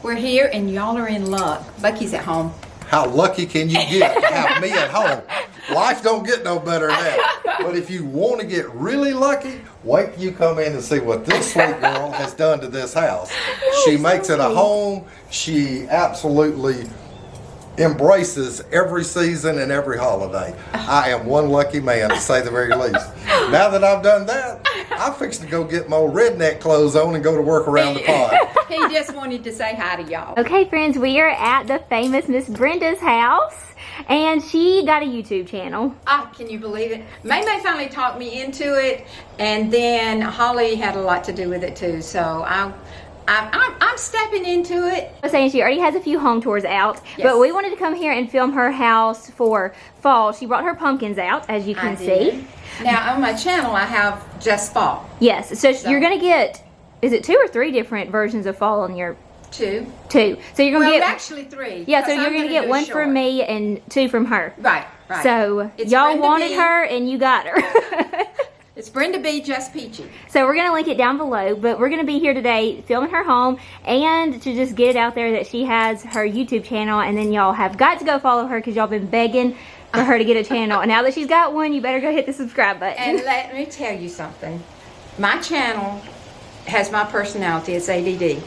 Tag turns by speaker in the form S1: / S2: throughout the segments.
S1: We're here and y'all are in luck. Bucky's at home.
S2: How lucky can you get to have me at home? Life don't get no better than that. But if you want to get really lucky, wait till you come in and see what this sweet girl has done to this house. She makes it a home. She absolutely embraces every season and every holiday. I am one lucky man, to say the very least. Now that I've done that, I'm fixing to go get my redneck clothes on and go to work around the pond.
S1: He just wanted to say hi to y'all.
S3: Okay, friends, we are at the famous Miss Brenda's house, and she got a YouTube channel.
S1: Ah, can you believe it? MayMay finally talked me into it, and then Holly had a lot to do with it too. So I'm stepping into it.
S3: I was saying she already has a few home tours out,
S1: Yes.
S3: but we wanted to come here and film her house for fall. She brought her pumpkins out, as you can see.
S1: Now on my channel, I have just fall.
S3: Yes, so you're gonna get, is it 2 or 3 different versions of fall on your?
S1: 2.
S3: 2. So you're gonna
S1: Well,
S3: get
S1: actually 3.
S3: Yeah, so you're gonna get 1 from me and 2 from her.
S1: Right, right.
S3: So y'all wanted her and you got her.
S1: It's Brenda B. Just Peachy.
S3: So we're going to link it down below, but we're going to be here today filming her home and to just get it out there that she has her YouTube channel, and then y'all have got to go follow her because y'all been begging for her to get a channel. And now that she's got one, you better go hit the subscribe button.
S1: And let me tell you something. My channel has my personality. It's ADD.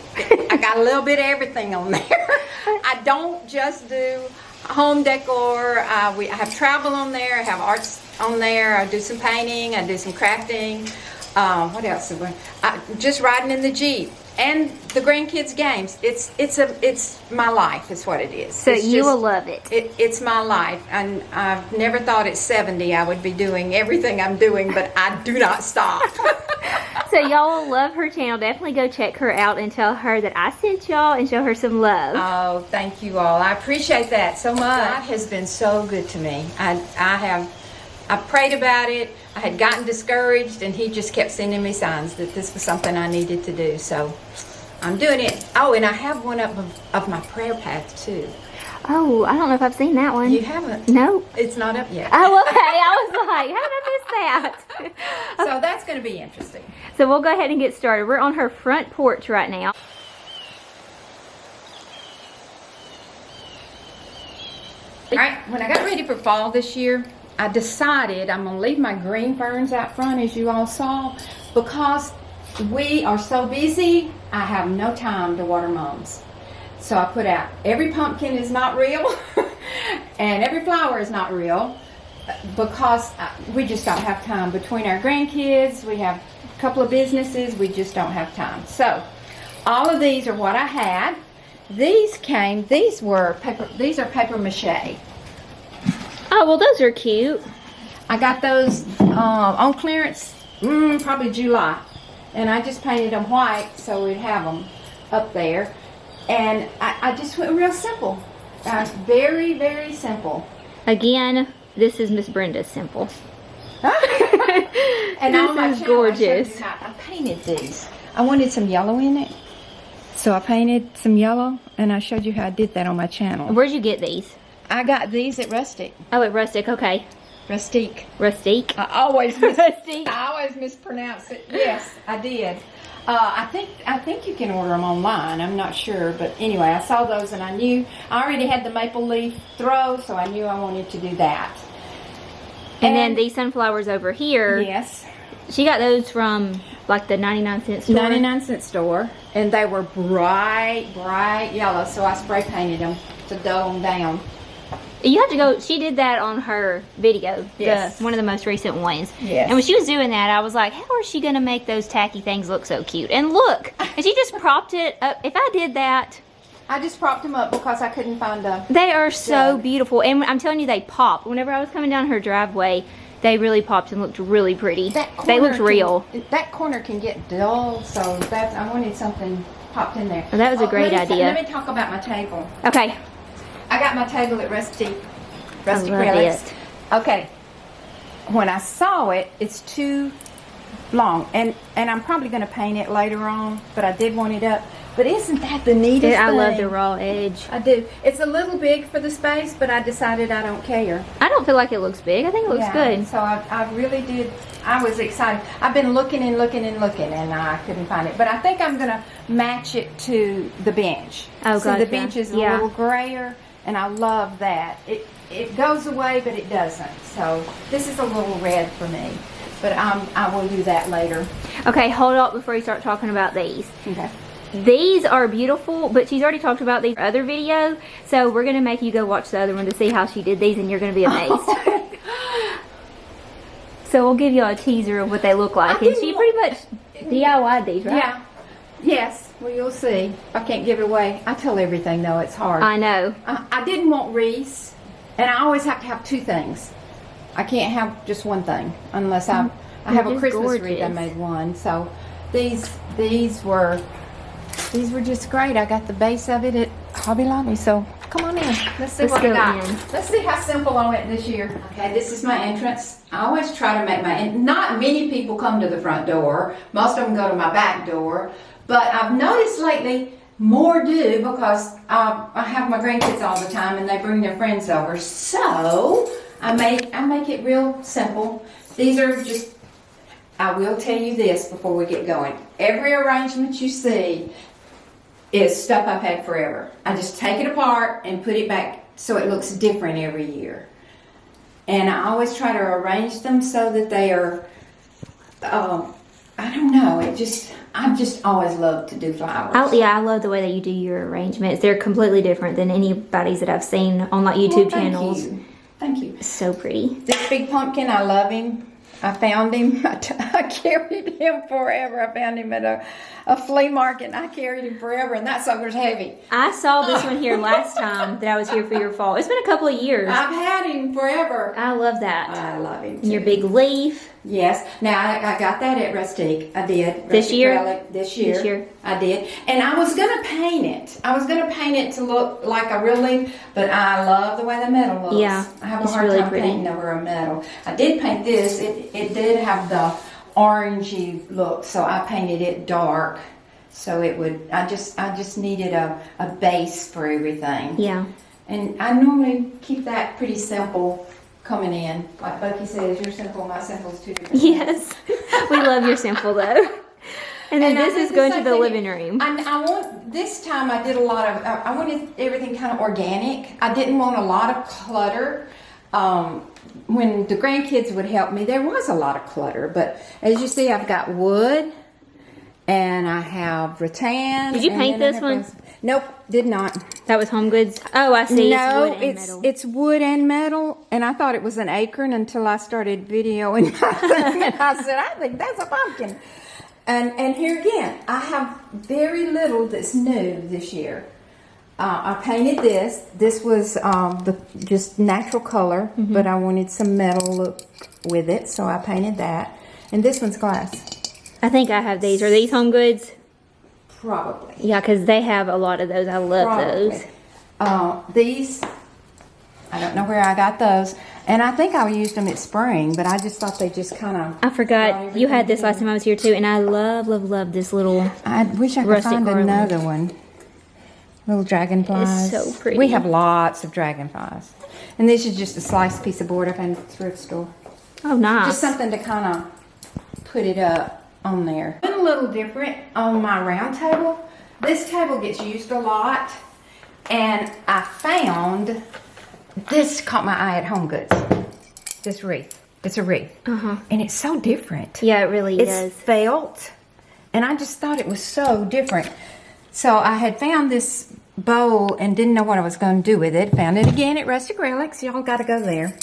S1: I got a little bit of everything on there. I don't just do home decor. I have travel on there. I have arts on there. I do some painting. I do some crafting. What else? Just riding in the Jeep and the grandkids' games. It's my life. Is what it is.
S3: So you will love it.
S1: It's my life, and I've never thought at 70 I would be doing everything I'm doing, but I do not stop.
S3: So y'all will love her channel. Definitely go check her out and tell her that I sent y'all and show her some love.
S1: Oh, thank you all. I appreciate that so much. God has been so good to me. I prayed about it. I had gotten discouraged, and he just kept sending me signs that this was something I needed to do. So I'm doing it. Oh, and I have one up of my prayer path too.
S3: Oh, I don't know if I've seen that one.
S1: You haven't?
S3: No.
S1: It's not up yet.
S3: Oh, okay. I was like, how did I miss that?
S1: So that's going to be interesting.
S3: So we'll go ahead and get started. We're on her front porch right now.
S1: All right, when I got ready for fall this year, I decided I'm going to leave my green ferns out front, as you all saw, because we are so busy, I have no time to water mums. So I put out, every pumpkin is not real, and every flower is not real, because we just don't have time. Between our grandkids, we have a couple of businesses, we just don't have time. So all of these are what I had. These are paper mache.
S3: Oh, well, those are cute.
S1: I got those on clearance probably July, and I just painted them white so we'd have them up there. And I just went real simple. Very, very simple.
S3: Again, this is Miss Brenda's simple.
S1: And
S3: this
S1: on my
S3: is
S1: channel,
S3: gorgeous.
S1: I painted these. I wanted some yellow in it, so I painted some yellow, and I showed you how I did that on my channel.
S3: Where'd you get these?
S1: I got these at Rustic.
S3: Oh, at Rustic, okay.
S1: Rustique.
S3: Rustique.
S1: I always
S3: Rustique.
S1: I always mispronounce it. Yes, I did. I think you can order them online. I'm not sure, but anyway, I saw those and I already had the maple leaf throw, so I knew I wanted to do that.
S3: And then these sunflowers over here.
S1: Yes.
S3: She got those from like the 99-cent store.
S1: 99-cent store, and they were bright yellow, so I spray painted them to dull them down.
S3: You have to go, she did that on her video,
S1: Yes.
S3: one of the most recent ones.
S1: Yes.
S3: And when she was doing that, I was like, how is she going to make those tacky things look so cute? And look, and she just propped it up. If I did that.
S1: I just propped them up because I couldn't find a...
S3: They are so
S1: jug.
S3: beautiful. And I'm telling you, they pop. Whenever I was coming down her driveway, they really popped and looked really pretty. They looked real.
S1: That corner can get dull, so I wanted something popped in there.
S3: Well, that was a great idea.
S1: Let me talk about my table.
S3: Okay.
S1: I got my table at Rustic
S3: I love
S1: Relics.
S3: it.
S1: Okay. When I saw it, it's too long, and I'm probably going to paint it later on, but I did want it up. But isn't that the neatest thing?
S3: I love the raw edge.
S1: I do. It's a little big for the space, but I decided I don't care.
S3: I don't feel like it looks big. I think it looks good.
S1: So I really did. I was excited. I've been looking and looking and looking, and I couldn't find it. But I think I'm going to match it to the bench.
S3: Oh,
S1: so
S3: gotcha.
S1: the bench is a little grayer, and I love that. It goes away, but it doesn't. So this is a little red for me. But I will do that later.
S3: Okay, hold up before you start talking about these.
S1: Okay.
S3: These are beautiful, but she's already talked about these other video, so we're going to make you go watch the other one to see how she did these, and you're going to be amazed. So we'll give you a teaser of what they look like, and she pretty much DIY'd these, right?
S1: Yeah. Yes. Well, you'll see. I can't give it away. I tell everything, though. It's hard.
S3: I know.
S1: I didn't want wreaths, and I always have to have two things. I can't have just one thing unless I have a Christmas wreath. I made one. So these were just great. I got the base of it at Hobby Lobby. So come on in. Let's see what we got. Let's see how simple I went this year. Okay, this is my entrance. I always try to make not many people come to the front door. Most of them go to my back door. But I've noticed lately more do because I have my grandkids all the time and they bring their friends over. So I make it real simple. These are just, I will tell you this before we get going. Every arrangement you see is stuff I've had forever. I just take it apart and put it back so it looks different every year. And I always try to arrange them so that they are, I don't know, I've just always loved to do flowers.
S3: I love the way that you do your arrangements. They're completely different than anybody's that I've seen on like YouTube channels.
S1: Thank you.
S3: So pretty.
S1: This big pumpkin, I love him. I found him. I carried him forever. I found him at a flea market, and I carried him forever, and that sucker's heavy.
S3: I saw this one here last time that I was here for your fall. It's been a couple of years.
S1: I've had him forever.
S3: I love that.
S1: I love him too.
S3: And your big leaf.
S1: Yes. Now, I got that at Rustique. I did.
S3: This year?
S1: This year.
S3: This year.
S1: I did. And I was going to paint it. I was going to paint it to look like a real leaf, but I love the way the metal looks.
S3: Yeah.
S1: I have a hard time painting over a metal. I did paint this. It did have the orangey look, so I painted it dark. So it would, I just needed a base for everything.
S3: Yeah.
S1: And I normally keep that pretty simple coming in. Like Bucky says, you're simple, my simple's two different things.
S3: Yes. We love your simple though. And then this is going to the living room.
S1: This time I did a lot of, I wanted everything kind of organic. I didn't want a lot of clutter. When the grandkids would help me, there was a lot of clutter. But as you see, I've got wood. And I have rattan.
S3: Did you paint this one?
S1: Nope, did not.
S3: That was Home Goods? Oh, I see.
S1: No,
S3: it's
S1: wood and metal. And I thought it was an acorn until I started videoing my thing. And I said, I think that's a pumpkin. And here again, I have very little that's new this year. I painted this. This was just natural color, but I wanted some metal look with it, so I painted that. And this one's glass.
S3: I think I have these. Are these Home Goods?
S1: Probably.
S3: Yeah, because they have a lot of those. I love those.
S1: These, I don't know where I got those. And I think I used them at spring, but I just thought they just kind of...
S3: I forgot. You had this last time I was here too, and I love, love, love this little
S1: I wish I could find another one. Little dragonflies.
S3: It's so pretty.
S1: We have lots of dragonflies. And this is just a sliced piece of board I found at the thrift store.
S3: Oh, nice.
S1: Just something to kind of put it up on there. Been a little different on my round table. This table gets used a lot, and I found this caught my eye at Home Goods. This wreath. It's a wreath, and it's so different.
S3: Yeah, it really
S1: it's
S3: is.
S1: It's felt, and I just thought it was so different. So I had found this bowl and didn't know what I was going to do with it. Found it again at Rustic Relics. Y'all got to go there,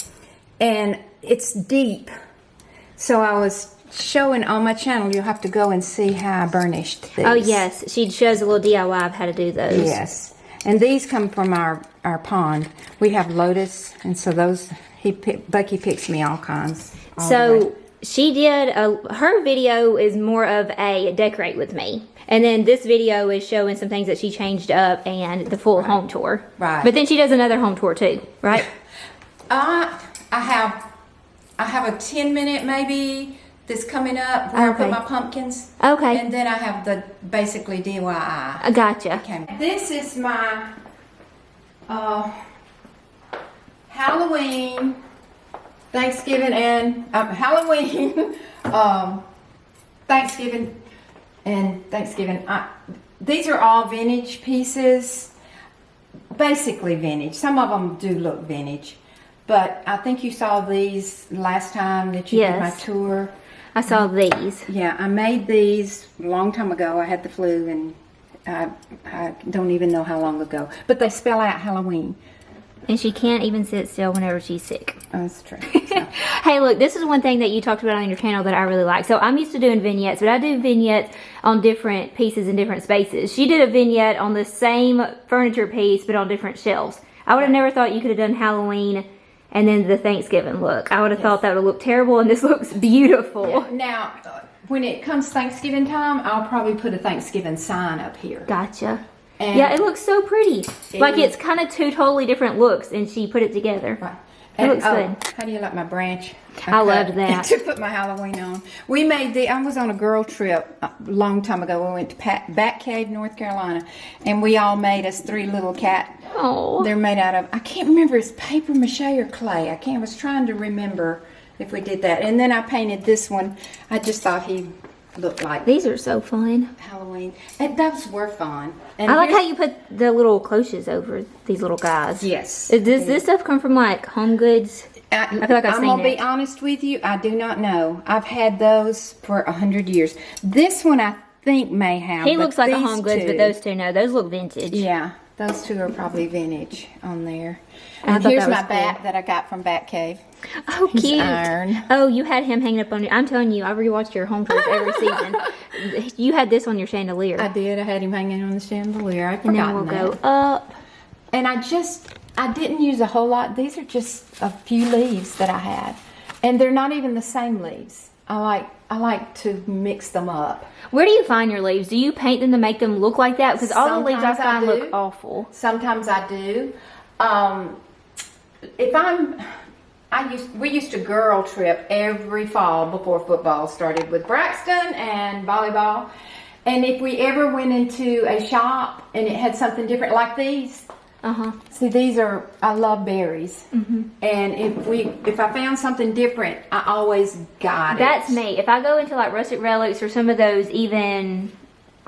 S1: and it's deep. So I was showing on my channel, you'll have to go and see how I burnished these.
S3: Oh yes, she shows a little DIY of how to do those.
S1: Yes, and these come from our pond. We have lotus, and so those Bucky picks me all kinds.
S3: So she did her video is more of a decorate with me, and then this video is showing some things that she changed up and the full home tour.
S1: Right.
S3: But then she does another home tour too, right?
S1: I have a 10-minute maybe that's coming up where I
S3: Okay.
S1: put my pumpkins.
S3: Okay.
S1: And then I have the basically DIY.
S3: I gotcha.
S1: Okay. This is my Halloween, Thanksgiving, and Halloween, Thanksgiving, and Thanksgiving. These are all vintage pieces, basically vintage. Some of them do look vintage, but I think you saw these last time that you did my
S3: Yes.
S1: tour.
S3: I saw these.
S1: Yeah, I made these a long time ago. I had the flu, and I don't even know how long ago. But they spell out Halloween.
S3: And she can't even sit still whenever she's sick.
S1: Oh, that's true. So,
S3: Hey, look, this is one thing that you talked about on your channel that I really like. So I'm used to doing vignettes, but I do vignettes on different pieces in different spaces. She did a vignette on the same furniture piece, but on different shelves. I would have never thought you could have done Halloween and then the Thanksgiving look. I would have thought that would have looked terrible, and this looks beautiful.
S1: now, when it comes Thanksgiving time, I'll probably put a Thanksgiving sign up here.
S3: Gotcha.
S1: And
S3: Yeah, it looks so pretty. Like
S1: is.
S3: it's kind of two totally different looks, and she put it together.
S1: Right.
S3: It looks good.
S1: How do you like my branch?
S3: I
S1: cut
S3: loved that.
S1: to put my Halloween on. We made I was on a girl trip a long time ago. We went to Bat Cave, North Carolina, and we all made us 3 little cat.
S3: Oh.
S1: They're made out of, I can't remember, it's paper mache or clay. I was trying to remember if we did that. And then I painted this one. I just thought he looked like
S3: These are so fun.
S1: Halloween. And those were fun. And
S3: I like
S1: here's-
S3: how you put the little cloches over these little guys.
S1: Yes.
S3: Does this stuff come from like Home Goods? I feel like I've
S1: I'm
S3: seen
S1: gonna be
S3: it.
S1: honest with you. I do not know. I've had those for 100 years. This one I think may have.
S3: He
S1: but
S3: looks like a
S1: these
S3: Home Goods, but
S1: two-
S3: those two, no. Those look vintage.
S1: Yeah, those two are probably vintage on there.
S3: I
S1: And
S3: thought
S1: here's
S3: that was
S1: my bat
S3: cool.
S1: that I got from Bat Cave.
S3: Oh,
S1: He's
S3: cute.
S1: iron.
S3: Oh, you had him hanging up on your... I'm telling you, I rewatched your home tours every season. You had this on your chandelier.
S1: I did. I had him hanging on the chandelier. I
S3: and
S1: forgot
S3: then we'll
S1: that.
S3: go up.
S1: And I didn't use a whole lot. These are just a few leaves that I had. And they're not even the same leaves. I like to mix them up.
S3: Where do you find your leaves? Do you paint them to make them look like that? Because all the leaves I
S1: Sometimes I
S3: find
S1: do.
S3: look awful.
S1: Sometimes I do. We used to girl trip every fall before football started with Braxton and volleyball. And if we ever went into a shop and it had something different like these, see, I love berries. And if I found something different, I always got it.
S3: That's me. If I go into like Rustic Relics or some of those even,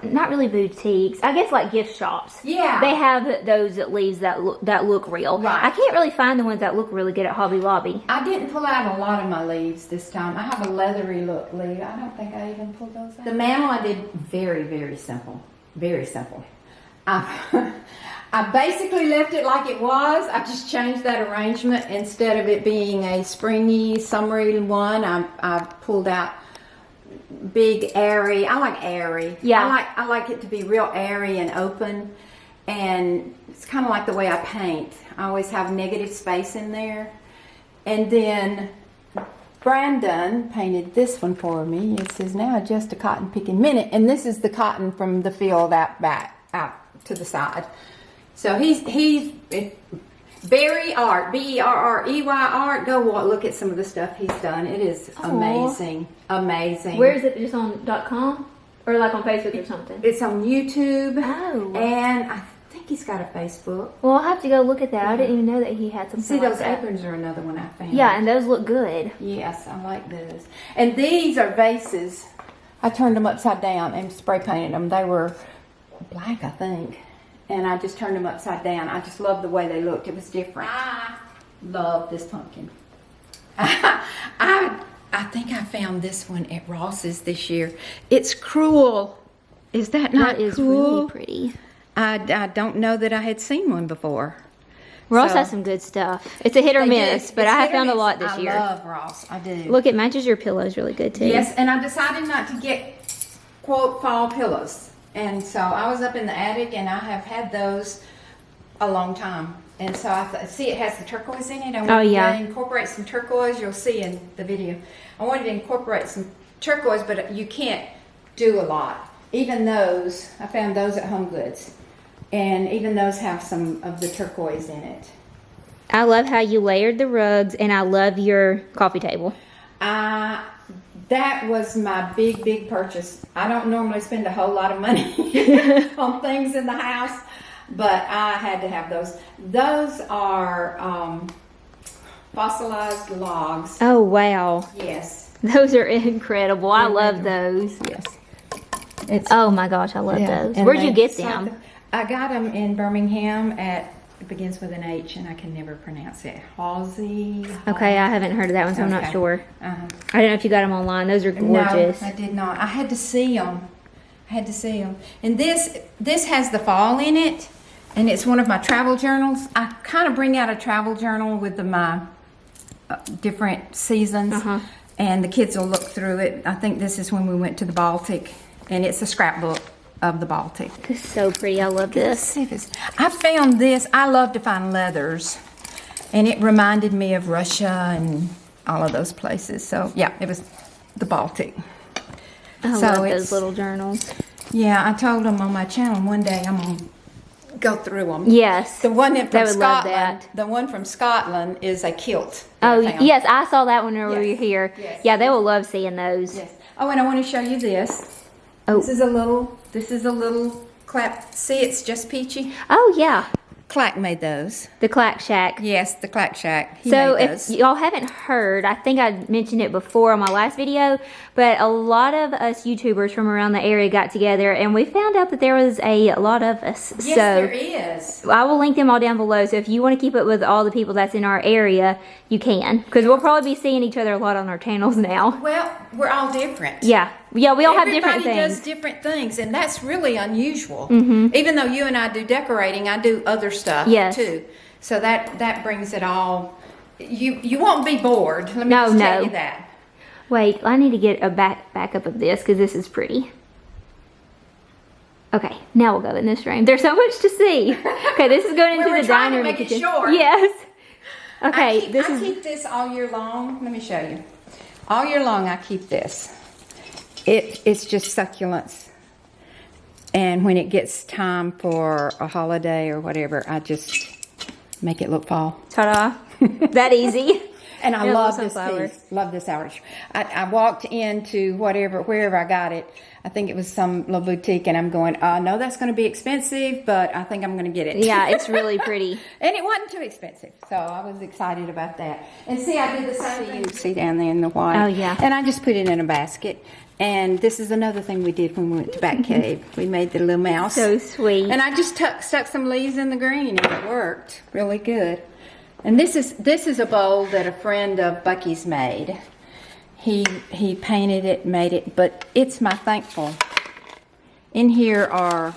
S3: not really boutiques, I guess like gift shops.
S1: Yeah.
S3: They have those leaves that look real.
S1: Right.
S3: I can't really find the ones that look really good at Hobby Lobby.
S1: I didn't pull out a lot of my leaves this time. I have a leathery look leaf. I don't think I even pulled those out. The mantle I did very, very simple. Very simple. I basically left it like it was. I just changed that arrangement. Instead of it being a springy, summery one, I pulled out big, airy. I like airy.
S3: Yeah.
S1: I like it to be real airy and open. And it's kind of like the way I paint. I always have negative space in there. And then Brandon painted this one for me. It says, now just a cotton picking minute. And this is the cotton from the field out to the side. So he's Berry art, Berrey art. Go look at some of the stuff he's done. It is amazing, amazing.
S3: Where is it? Just on .com? Or like on Facebook or something?
S1: It's on YouTube.
S3: Oh.
S1: And I think he's got a Facebook.
S3: Well, I'll have to go look at that. I didn't even know that he had something
S1: See,
S3: like
S1: those
S3: that.
S1: aprons are another one I found.
S3: Yeah, and those look good.
S1: Yes, I like those. And these are vases. I turned them upside down and spray painted them. They were black, I think. And I just turned them upside down. I just loved the way they looked. It was different. I love this pumpkin. I think I found this one at Ross's this year. It's cruel. Is that not
S3: That is
S1: cool?
S3: really pretty.
S1: I don't know that I had seen one before.
S3: Ross
S1: So-
S3: has some good stuff. It's a hit or miss, but I have found a lot this year.
S1: I love Ross. I do.
S3: Look, it matches your pillows really good too.
S1: Yes, and I decided not to get, quote, fall pillows. And so I was up in the attic, and I have had those a long time. And so I see it has the turquoise in it. I wanted
S3: yeah.
S1: to incorporate some turquoise. You'll see in the video. I wanted to incorporate some turquoise, but you can't do a lot. Even those, I found those at Home Goods. And even those have some of the turquoise in it.
S3: I love how you layered the rugs, and I love your coffee table.
S1: That was my big purchase. I don't normally spend a whole lot of money on things in the house, but I had to have those. Those are fossilized logs.
S3: Oh, wow.
S1: Yes.
S3: Those are incredible. I love those.
S1: Yes. It's,
S3: Oh my gosh, I love those.
S1: and
S3: Where'd you
S1: they-
S3: get them?
S1: I got them in Birmingham at, it begins with an H and I can never pronounce it. Halsey.
S3: Okay, I haven't heard of that one, so I'm not
S1: Okay.
S3: sure.
S1: Uh-huh.
S3: I don't know if you got them online. Those are gorgeous.
S1: No, I did not. I had to see them. And this has the fall in it, and it's one of my travel journals. I kind of bring out a travel journal with my different seasons, and the kids will look through it. I think this is when we went to the Baltic, and it's a scrapbook of the Baltic.
S3: It's so pretty. I love this.
S1: See if it's, I found this. I love to find leathers, and it reminded me of Russia and all of those places. So yeah, it was the Baltic.
S3: I
S1: So
S3: love
S1: it's-
S3: those little journals.
S1: Yeah, I told them on my channel one day I'm gonna go through them.
S3: Yes.
S1: The one
S3: They
S1: from
S3: would love
S1: Scotland.
S3: that.
S1: The one from Scotland is a kilt. that
S3: Oh,
S1: I found.
S3: yes, I saw that one when we were
S1: Yes.
S3: here.
S1: Yes.
S3: Yeah, they will love seeing those.
S1: Yes. Oh, and I want to show you this.
S3: Oh.
S1: This is a little clap. See, it's just peachy.
S3: Oh, yeah.
S1: Clack made those.
S3: The Clack Shack.
S1: Yes, the Clack Shack. He
S3: So
S1: made
S3: if
S1: those.
S3: y'all haven't heard, I think I mentioned it before on my last video, but a lot of us YouTubers from around the area got together and we found out that there was a lot of us.
S1: Yes,
S3: So
S1: there is.
S3: I will link them all down below. So if you want to keep up with all the people that's in our area, you can. Because we'll probably be seeing each other a lot on our channels now.
S1: Well, we're all different.
S3: Yeah. Yeah, we all have different
S1: Everybody
S3: things.
S1: does different things, and that's really unusual. Even though you and I do decorating, I do other stuff
S3: Yes.
S1: too. So that brings it all. You won't be bored. Let me
S3: No,
S1: just tell
S3: no.
S1: you that.
S3: Wait, I need to get a backup of this because this is pretty. Okay, now we'll go in this room. There's so much to see. Okay, this is going into
S1: We were
S3: the
S1: trying to
S3: dining room and
S1: make it
S3: kitchen.
S1: short.
S3: Yes. Okay,
S1: I
S3: this is
S1: keep this all year long. Let me show you. All year long, I keep this. It's just succulents. And when it gets time for a holiday or whatever, I just make it look fall.
S3: ta-da. That easy.
S1: And I
S3: Yeah,
S1: love
S3: little
S1: this
S3: sunflower.
S1: piece. Love this outrage. I walked into wherever I got it. I think it was some little boutique, and I'm going, no, that's going to be expensive, but I think I'm going to get it.
S3: Yeah, it's really pretty.
S1: And it wasn't too expensive, so I was excited about that. And see, I did the same thing. You see down there in the white.
S3: Oh, yeah.
S1: And I just put it in a basket. And this is another thing we did when we went to Bat Cave. We made the little mouse.
S3: So sweet.
S1: And I just stuck some leaves in the green, and it worked really good. And this is a bowl that a friend of Bucky's made. He painted it, made it, but it's my thankful. In here are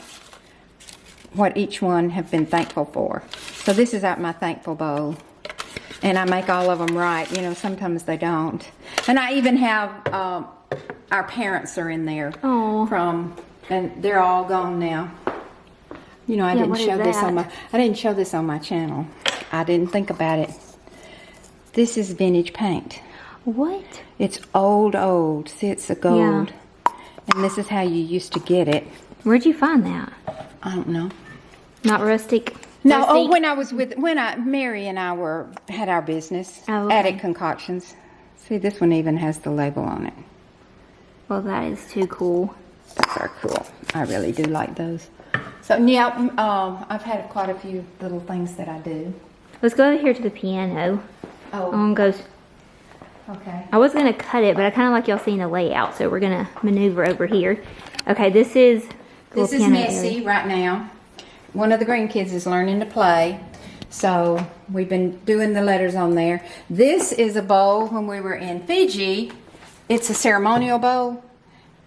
S1: what each one have been thankful for. So this is out my thankful bowl. And I make all of them right. You know, sometimes they don't. And I even have, our parents are in there.
S3: Aw.
S1: And they're all gone now. You know, I didn't
S3: what is
S1: show this on
S3: that?
S1: I didn't show this on my channel. I didn't think about it. This is vintage paint.
S3: What?
S1: It's old. See, it's a gold. And this is how you used to get it.
S3: Where'd you find that?
S1: I don't know.
S3: Not rustic?
S1: No,
S3: Rustic?
S1: when Mary and I had our business,
S3: Oh, okay.
S1: Attic Concoctions. See, this one even has the label on it.
S3: Well, that is too cool.
S1: Those are cool. I really do like those. So yeah, I've had quite a few little things that I do.
S3: Let's go over here to the piano.
S1: Oh,
S3: Goes.
S1: okay.
S3: I was gonna cut it, but I kind of like y'all seeing the layout, so we're gonna maneuver over here. Okay, this is
S1: This
S3: little
S1: is
S3: piano
S1: messy
S3: area.
S1: right now. One of the grandkids is learning to play, so we've been doing the letters on there. This is a bowl when we were in Fiji. It's a ceremonial bowl,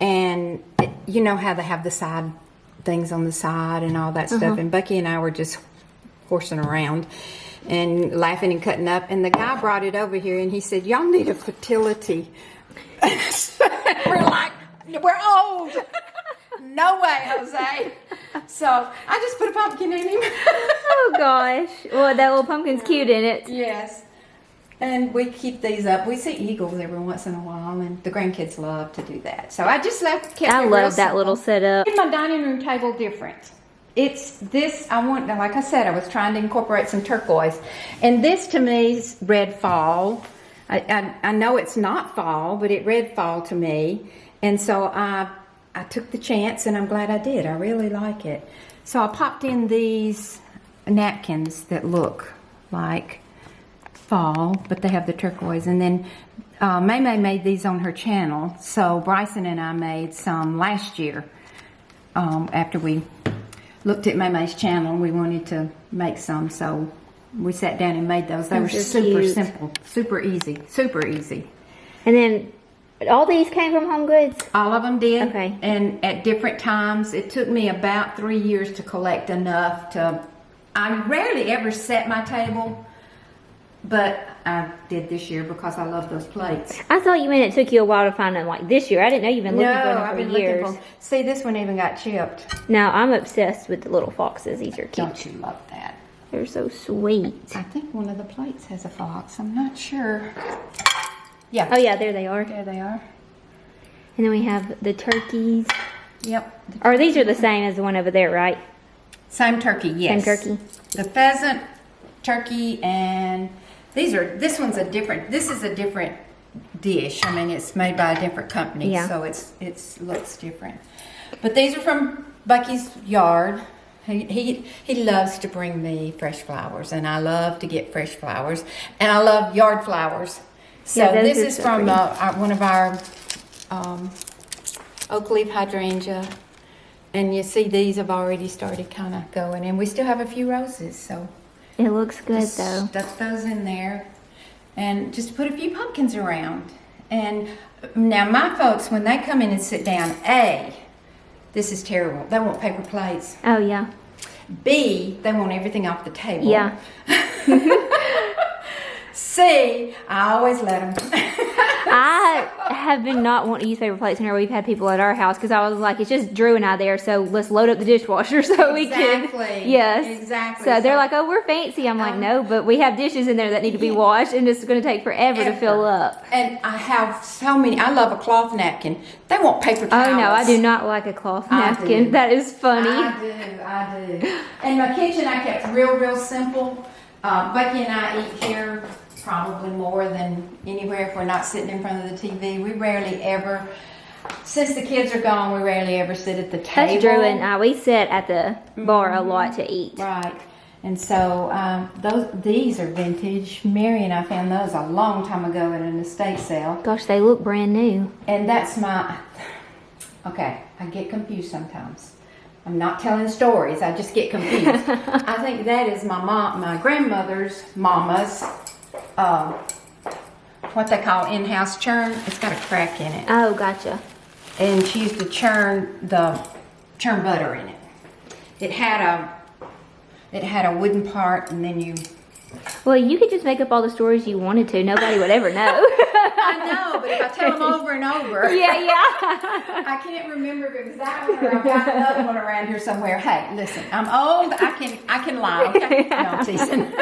S1: and you know how they have the side things on the side and all that stuff. And Bucky and I were just horsing around and laughing and cutting up. And the guy brought it over here, and he said, "Y'all need a fertility." We're like, "We're old." No way, Jose. So I just put a pumpkin in him.
S3: Oh gosh. Well, that little pumpkin's cute in it.
S1: Yes. And we keep these up. We see eagles every once in a while, and the grandkids love to do that. So I just kept
S3: I
S1: it real
S3: love that
S1: simple.
S3: little setup.
S1: Made my dining room table different. It's this, like I said, I was trying to incorporate some turquoise. And this to me is red fall. I know it's not fall, but it read fall to me. And so I took the chance, and I'm glad I did. I really like it. So I popped in these napkins that look like fall, but they have the turquoise. And then MayMay made these on her channel. So Bryson and I made some last year. After we looked at MayMay's channel, we wanted to make some. So we sat down and made those. They were super
S3: cute.
S1: simple, super easy, super easy.
S3: And then all these came from Home Goods?
S1: All of them did.
S3: Okay.
S1: And at different times. It took me about 3 years to collect enough to... I rarely ever set my table, but I did this year because I love those plates.
S3: I thought you meant it took you a while to find them like this year. I didn't know you've been looking for them
S1: I've been
S3: for years.
S1: looking for... See, this one even got chipped.
S3: Now, I'm obsessed with the little foxes. These are cute.
S1: Don't you love that?
S3: They're so sweet.
S1: I think one of the plates has a fox. I'm not sure. Yeah.
S3: Oh, yeah, there they are.
S1: There they are.
S3: And then we have the turkeys.
S1: Yep.
S3: Or these are the same as the one over there, right?
S1: Same turkey, yes.
S3: Same turkey.
S1: The pheasant, turkey, and this one's a different, this is a different dish. I mean, it's made by a different company,
S3: Yeah.
S1: so it looks different. But these are from Bucky's yard. He loves to bring me fresh flowers, and I love to get fresh flowers, and I love yard flowers. So
S3: Yeah, those
S1: this
S3: are
S1: is
S3: so
S1: from
S3: pretty.
S1: one of our oak leaf hydrangea, and you see these have already started kind of going, and we still have a few roses, so
S3: It looks good,
S1: just
S3: though.
S1: stuff those in there, and just put a few pumpkins around. And now my folks, when they come in and sit down, A, this is terrible, they want paper plates.
S3: Oh, yeah.
S1: B, they want everything off the table.
S3: Yeah.
S1: C, I always let them.
S3: I have been not wanting to use paper plates whenever we've had people at our house because I was like, it's just Drew and I there, so let's load up the dishwasher so we can.
S1: Exactly.
S3: Yes.
S1: Exactly.
S3: So they're like, oh, we're fancy. I'm like, no, but we have dishes in there that need to be washed, and it's going to take forever to fill up.
S1: And I have so many. I love a cloth napkin. They want paper towels.
S3: Oh, no, I do not like a cloth
S1: I
S3: napkin.
S1: do.
S3: That is funny.
S1: I do. And my kitchen I kept real simple. Bucky and I eat here probably more than anywhere if we're not sitting in front of the TV. We rarely ever, since the kids are gone, we rarely ever sit at the table.
S3: That's Drew and I. We sit at the bar a lot to eat.
S1: Right. And so these are vintage. Mary and I found those a long time ago at an estate sale.
S3: Gosh, they look brand new.
S1: And that's my, okay, I get confused sometimes. I'm not telling stories, I just get confused. I think that is my grandmother's mama's, what they call in-house churn. It's got a crack in it.
S3: Oh, gotcha.
S1: And she used to churn butter in it. It had a wooden part, and then you...
S3: Well, you could just make up all the stories you wanted to. Nobody would ever know.
S1: I know, but if I tell them over and over...
S3: Yeah.
S1: I can't remember if it was that one or I've got another one around here somewhere. Hey, listen, I'm old. I can lie. Okay? No, I'm teasing.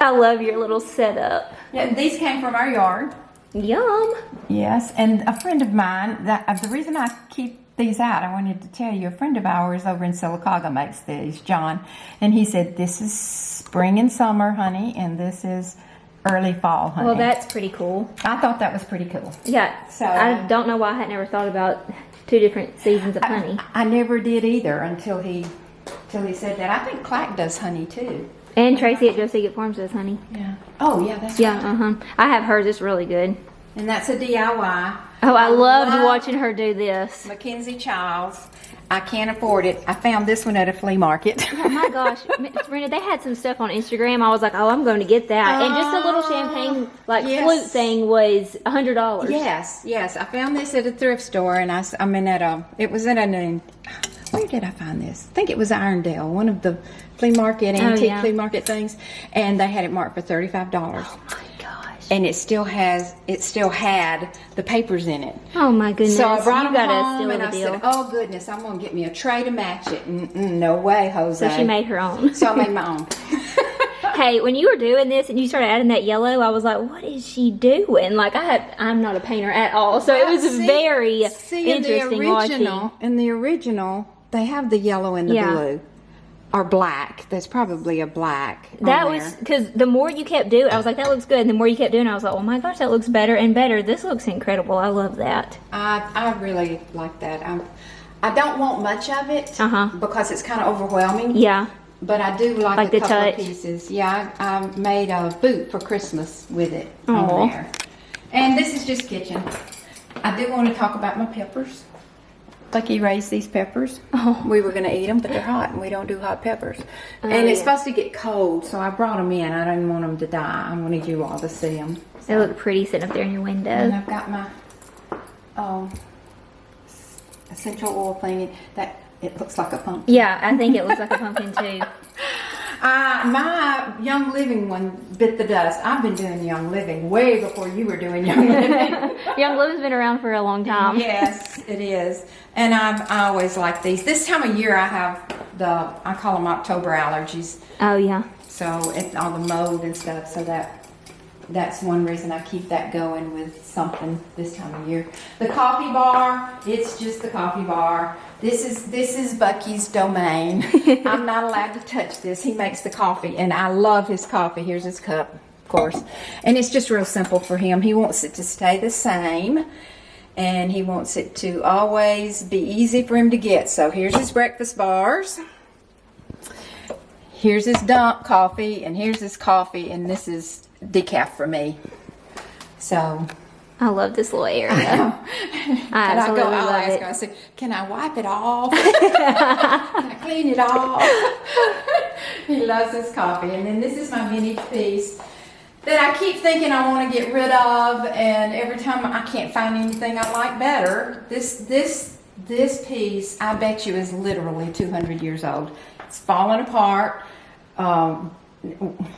S3: I love your little setup.
S1: Yeah, these came from our yard.
S3: Yum.
S1: Yes, and a friend of mine, the reason I keep these out, I wanted to tell you, a friend of ours over in Sylacauga makes these, John, and he said, this is spring and summer honey, and this is early fall honey.
S3: Well, that's pretty cool.
S1: I thought that was pretty cool.
S3: Yeah.
S1: So
S3: I don't know why I had never thought about two different seasons of honey.
S1: I never did either until he said that. I think Clack does honey too.
S3: And Tracy at Josie Get Farms does honey.
S1: Yeah. Oh yeah, that's
S3: Yeah,
S1: right.
S3: I have hers. It's really good.
S1: And that's a DIY.
S3: Oh, I loved
S1: love
S3: watching her do this.
S1: Mackenzie Childs. I can't afford it. I found this one at a flea market.
S3: Oh my gosh, Miss Brenda, they had some stuff on Instagram. I was like, oh, I'm going to get that. And just a little champagne
S1: yes.
S3: flute thing was $100.
S1: Yes. I found this at a thrift store, and it was in where did I find this? I think it was Irondale, one of the flea market, antique flea market things, and they had it marked for $35.
S3: Oh my gosh.
S1: And it still had the papers in it.
S3: Oh my goodness.
S1: So I brought
S3: you
S1: them
S3: got
S1: home,
S3: a
S1: and I
S3: deal.
S1: said, oh goodness, I'm going to get me a tray to match it. No way, Jose.
S3: So she made her own.
S1: So I made my own.
S3: Hey, when you were doing this and you started adding that yellow, I was like, what is she doing? Like, I'm not a painter at all, so it was very interesting watching.
S1: In the original, they have the yellow and the blue. or black. There's probably a black.
S3: That was because the more you kept doing, I was like, that looks good. And the more you kept doing, I was like, oh my gosh, that looks better and better. This looks incredible. I love that.
S1: I really like that. I don't want much of it because it's kind of overwhelming.
S3: Yeah.
S1: But I do like a
S3: the
S1: couple of
S3: touch.
S1: pieces. Yeah, I made a boot for Christmas with it on there. And this is just kitchen. I do want to talk about my peppers. Lucky raised these peppers. We were going to eat them, but they're hot, and we don't do hot peppers. And it's supposed to get cold, so I brought them in. I didn't want them to die. I wanted you all to see them.
S3: They look pretty sitting up there in your window.
S1: And I've got my essential oil thing that it looks like a pumpkin.
S3: Yeah, I think it looks like a pumpkin too.
S1: My Young Living one bit the dust. I've been doing Young Living way before you were doing Young Living.
S3: Young Living's been around for a long time.
S1: Yes, it is. And I always like these. This time of year I have I call them October allergies.
S3: Oh yeah.
S1: So it's all the mold and stuff. So that's one reason I keep that going with something this time of year. The coffee bar, it's just the coffee bar. This is Bucky's domain. I'm not allowed to touch this. He makes the coffee, and I love his coffee. Here's his cup, of course. And it's just real simple for him. He wants it to stay the same, and he wants it to always be easy for him to get. So here's his breakfast bars. Here's his dump coffee, and here's his coffee, and this is decaf for me. So
S3: I love this little area. I absolutely love it.
S1: I say, can I wipe it off? Can I clean it off? He loves his coffee. And then this is my vintage piece that I keep thinking I want to get rid of, and every time I can't find anything I like better. This piece, I bet you, is literally 200 years old. It's falling apart.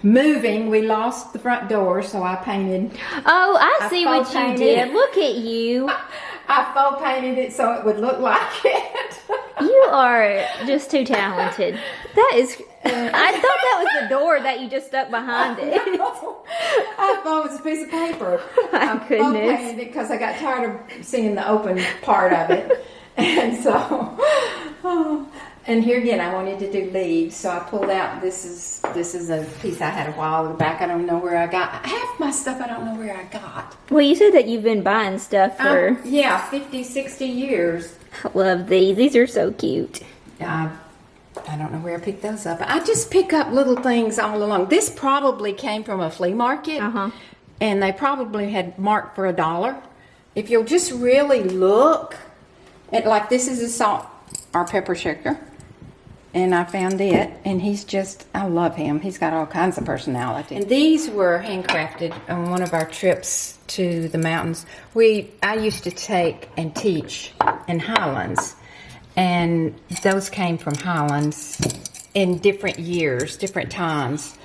S1: Moving, we lost the front door, so I painted.
S3: Oh, I see what you did. Look at you.
S1: I faux painted it so it would look like it.
S3: You are just too talented. That is. I thought that was the door that you just stuck behind it.
S1: I thought it was a piece of paper.
S3: My
S1: I
S3: goodness.
S1: faux painted it because I got tired of seeing the open part of it, and so. And here again, I wanted to do leaves, so I pulled out. This is a piece I had a while back. I don't know where I got half my stuff. I don't know where I got.
S3: Well, you said that you've been buying stuff for
S1: 50, 60 years.
S3: I love these. These are so cute.
S1: I don't know where I picked those up. I just pick up little things all along. This probably came from a flea market, and they probably had marked for $1. If you'll just really look at, like, this is a salt or pepper shaker. And I found it, and I love him. He's got all kinds of personality. And these were handcrafted on one of our trips to the mountains. I used to take and teach in Highlands, and those came from Highlands in different years, different times.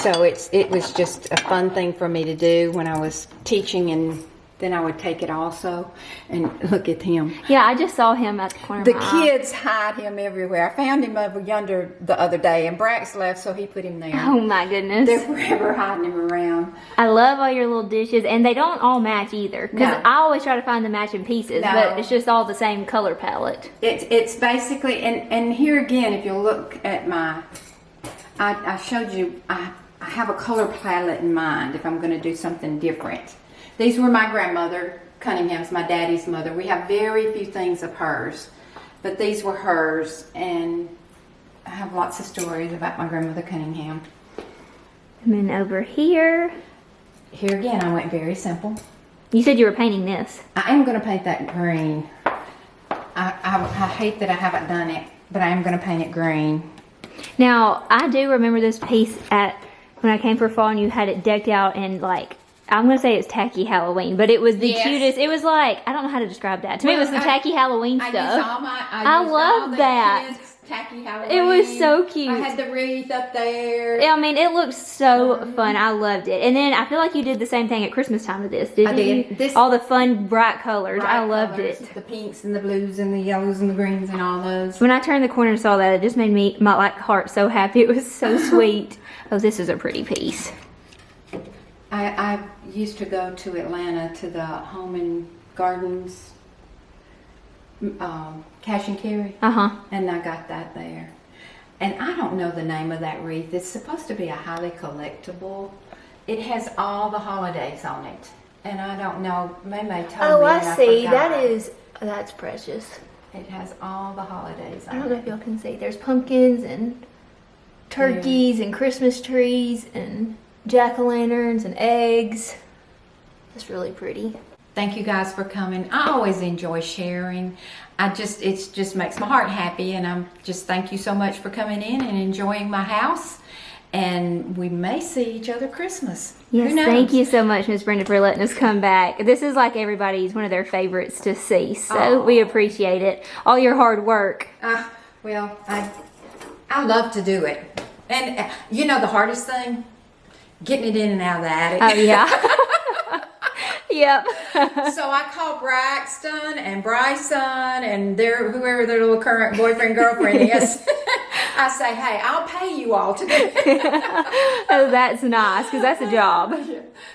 S1: So it was just a fun thing for me to do when I was teaching, and then I would take it also. And look at him.
S3: Yeah, I just saw him at the corner
S1: The
S3: of my
S1: kids hide him everywhere. I found him over yonder the other day, and Brax left, so he put him there.
S3: Oh my goodness.
S1: They're forever hiding him around.
S3: I love all your little dishes, and they don't all match either. Because
S1: No.
S3: I always try to find the matching pieces,
S1: No.
S3: but it's just all the same color palette.
S1: It's basically, and here again, if you'll look at I showed you, I have a color palette in mind if I'm going to do something different. These were my grandmother, Cunningham's, my daddy's mother. We have very few things of hers, but these were hers, and I have lots of stories about my grandmother Cunningham.
S3: And then over here.
S1: Here again, I went very simple.
S3: You said you were painting this.
S1: I am going to paint that green. I hate that I haven't done it, but I am going to paint it green.
S3: Now, I do remember this piece when I came for fall, and you had it decked out in, like, I'm going to say it's tacky Halloween, but it was the cutest. It was like, I don't know how to describe that. To me, it was the tacky Halloween stuff. I love that.
S1: Kids' tacky Halloween.
S3: It was so cute.
S1: I had the wreath up there.
S3: I mean, it looked so fun. I loved it. And then I feel like you did the same thing at Christmas time with this, didn't you?
S1: I did.
S3: All the fun, bright colors. I loved
S1: colors,
S3: it.
S1: The pinks and the blues and the yellows and the greens and all those.
S3: When I turned the corner and saw that, it just made my heart so happy. It was so sweet. Oh, this is a pretty piece.
S1: I used to go to Atlanta to the Home and Gardens cash and carry.
S3: Uh-huh.
S1: And I got that there. And I don't know the name of that wreath. It's supposed to be a highly collectible. It has all the holidays on it. And I don't know, MayMay told me.
S3: Oh, I
S1: and
S3: see.
S1: forgot.
S3: That's precious.
S1: It has all the holidays on
S3: I don't know
S1: it.
S3: if y'all can see. There's pumpkins and turkeys and Christmas trees and jack-o'-lanterns and eggs. It's really pretty.
S1: Thank you guys for coming. I always enjoy sharing. It just makes my heart happy, and I'm just thank you so much for coming in and enjoying my house. And we may see each other Christmas.
S3: Yes,
S1: Who knows?
S3: thank you so much, Miss Brenda, for letting us come back. This is like everybody's one of their favorites to see, so we appreciate it. All your hard work.
S1: Well, I love to do it. And you know the hardest thing? Getting it in and out of the attic.
S3: Oh, yeah. Yep.
S1: So I call Braxton and Bryson and whoever their little current boyfriend, girlfriend is. I say, hey, I'll pay you all to do it.
S3: Oh, that's nice, because that's a job.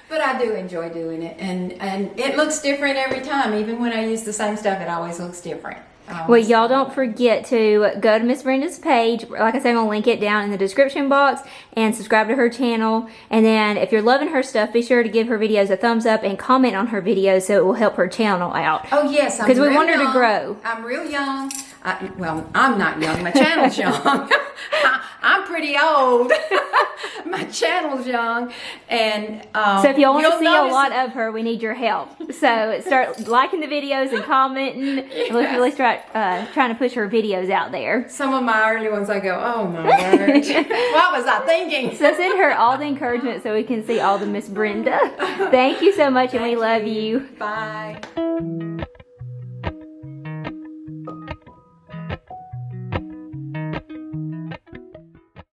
S1: But I do enjoy doing it. And it looks different every time. Even when I use the same stuff, it always looks different.
S3: Well, y'all don't forget to go to Miss Brenda's page. Like I said, I'm going to link it down in the description box and subscribe to her channel. And then if you're loving her stuff, be sure to give her videos a thumbs up and comment on her videos so it will help her channel out.
S1: Oh, yes.
S3: Because we want her to grow.
S1: I'm real young. Well, I'm not young. My channel's young. I'm pretty old. My channel's young. And
S3: so if y'all want to see a lot
S1: it.
S3: of her, we need your help. So start liking the videos and commenting.
S1: Yes.
S3: And let's really start trying to push her videos out there.
S1: Some of my early ones, I go, oh my word. What was I thinking?
S3: So send her all the encouragement so we can see all the Miss Brenda. Thank you so much, and we love you.
S1: Bye.